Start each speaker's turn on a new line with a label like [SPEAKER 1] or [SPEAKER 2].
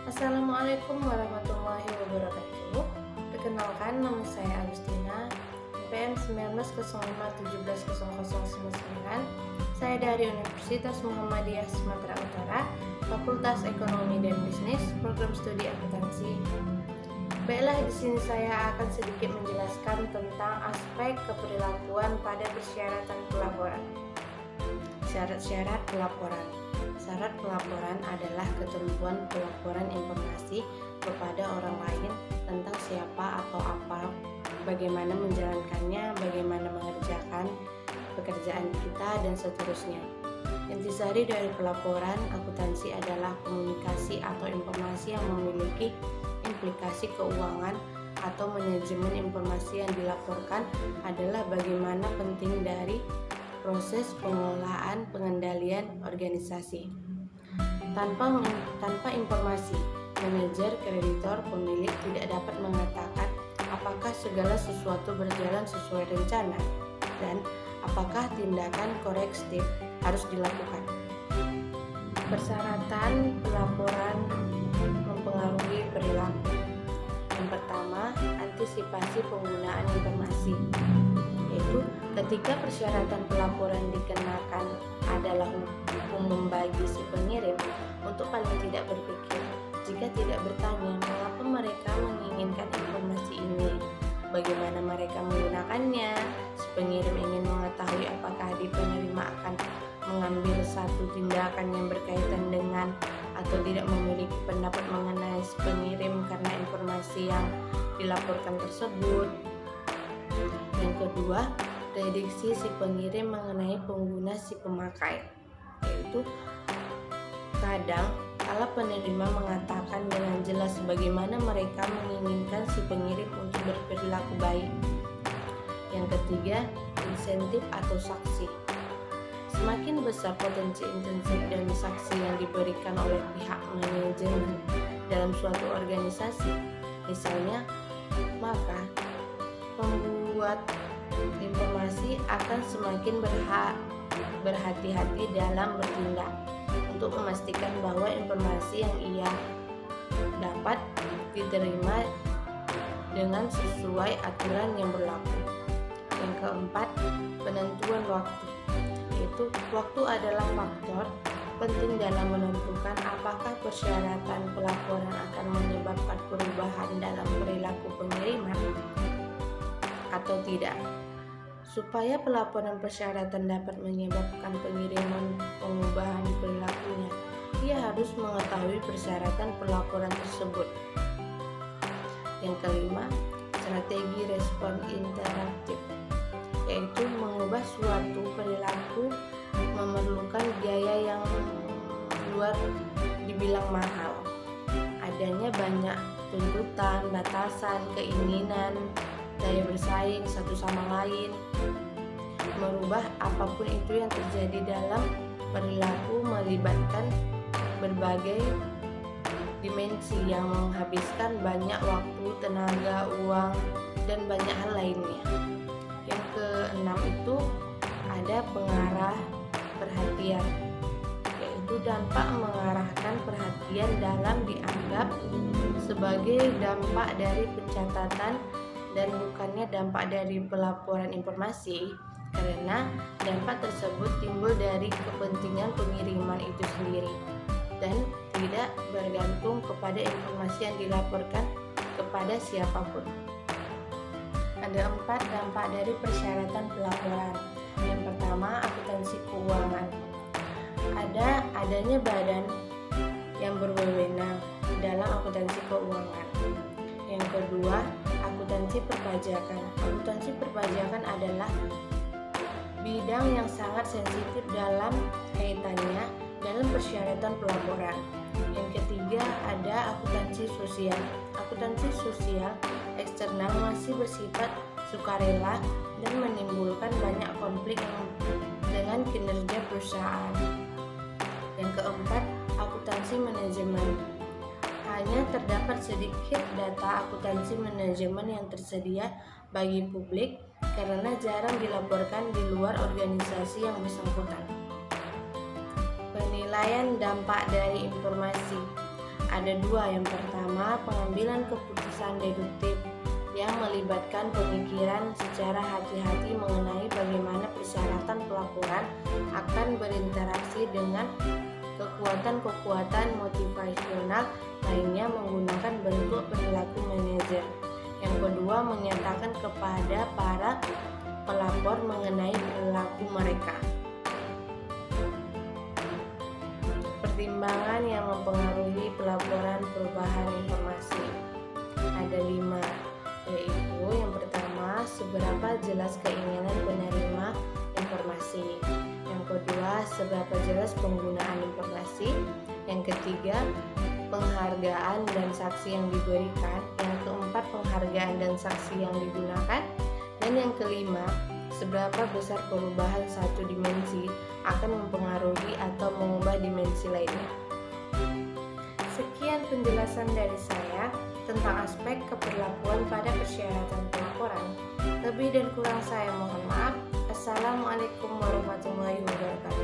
[SPEAKER 1] Assalamualaikum warahmatullahi wabarakatuh. Perkenalkan, nama saya Agustina, NPM 1905170099. Saya dari Universitas Muhammadiyah Sumatera Utara, Fakultas Ekonomi dan Bisnis, Program Studi Akuntansi. Baiklah, di sini saya akan sedikit menjelaskan tentang aspek keperilakuan pada persyaratan pelaporan. Syarat-syarat pelaporan. Syarat pelaporan adalah ketentuan pelaporan informasi kepada orang lain tentang siapa atau apa, bagaimana menjalankannya, bagaimana mengerjakan pekerjaan kita, dan seterusnya. Intisari dari pelaporan akuntansi adalah komunikasi atau informasi yang memiliki implikasi keuangan atau manajemen. Informasi yang dilaporkan adalah bagaimana penting dari proses pengelolaan pengendalian organisasi. Tanpa informasi, manajer, kreditor, pemilik tidak dapat mengatakan apakah segala sesuatu berjalan sesuai rencana dan apakah tindakan korektif harus dilakukan. Persyaratan pelaporan mempengaruhi perilaku. Yang pertama, antisipasi penggunaan informasi, yaitu ketika persyaratan pelaporan dikenakan adalah hukum membagi si pengirim untuk paling tidak berpikir, jika tidak bertanya mengapa mereka menginginkan informasi ini, bagaimana mereka menggunakannya. Si pengirim ingin mengetahui apakah di penerima akan mengambil satu tindakan yang berkaitan dengan atau tidak memiliki pendapat mengenai si pengirim karena informasi yang dilaporkan tersebut. Yang kedua, prediksi si pengirim mengenai pengguna si pemakai, yaitu kadang kala penerima mengatakan dengan jelas bagaimana mereka menginginkan si pengirim untuk berperilaku baik. Yang ketiga, insentif atau saksi. Semakin besar potensi insentif dan saksi yang diberikan oleh pihak manajemen dalam suatu organisasi, misalnya, maka pembuat informasi akan semakin berhati-hati dalam bertindak untuk memastikan bahwa informasi yang ia dapat diterima dengan sesuai aturan yang berlaku. Yang keempat, penentuan waktu, yaitu waktu adalah faktor penting dalam menentukan apakah persyaratan pelaporan akan menyebabkan perubahan dalam perilaku pengiriman atau tidak. Supaya pelaporan persyaratan dapat menyebabkan pengiriman pengubahan perilakunya, ia harus mengetahui persyaratan pelaporan tersebut. Yang kelima, strategi respon interaktif, yaitu mengubah suatu perilaku memerlukan biaya yang luar dibilang mahal. Adanya banyak tuntutan, batasan, keinginan, daya bersaing satu sama lain. Merubah apapun itu yang terjadi dalam perilaku melibatkan berbagai dimensi yang menghabiskan banyak waktu, tenaga, uang, dan banyak hal lainnya. Yang keenam itu ada pengarah perhatian, yaitu dampak mengarahkan perhatian dalam dianggap sebagai dampak dari pencatatan dan bukannya dampak dari pelaporan informasi, karena dampak tersebut timbul dari kepentingan pengiriman itu sendiri dan tidak bergantung kepada informasi yang dilaporkan kepada siapapun. Ada 4 dampak dari persyaratan pelaporan. Yang pertama, akuntansi keuangan. Adanya badan yang berwenang dalam akuntansi keuangan. Yang kedua, akuntansi perpajakan. Akuntansi perpajakan adalah bidang yang sangat sensitif dalam kaitannya dalam persyaratan pelaporan. Yang ketiga, ada akuntansi sosial. Akuntansi sosial eksternal masih bersifat sukarela dan menimbulkan banyak konflik dengan kinerja perusahaan. Yang keempat, akuntansi manajemen. Hanya terdapat sedikit data akuntansi manajemen yang tersedia bagi publik karena jarang dilaporkan di luar organisasi yang bersangkutan. Penilaian dampak dari informasi. Ada dua. Yang pertama, pengambilan keputusan deduktif yang melibatkan pemikiran secara hati-hati mengenai bagaimana persyaratan pelaporan akan berinteraksi dengan kekuatan-kekuatan motivasional lainnya menggunakan bentuk perilaku manajer. Yang kedua, menyatakan kepada para pelapor mengenai perilaku mereka. Pertimbangan yang mempengaruhi pelaporan perubahan informasi ada 5, yaitu yang pertama, seberapa jelas keinginan penerima informasi. Yang kedua, seberapa jelas penggunaan informasi. Yang ketiga, penghargaan dan saksi yang diberikan. Yang keempat, penghargaan dan saksi yang digunakan. Dan yang kelima, seberapa besar perubahan satu dimensi akan mempengaruhi atau mengubah dimensi lainnya. Sekian penjelasan dari saya tentang aspek keperlakuan pada persyaratan pelaporan. Lebih dan kurang saya mohon maaf. Assalamualaikum warahmatullahi wabarakatuh.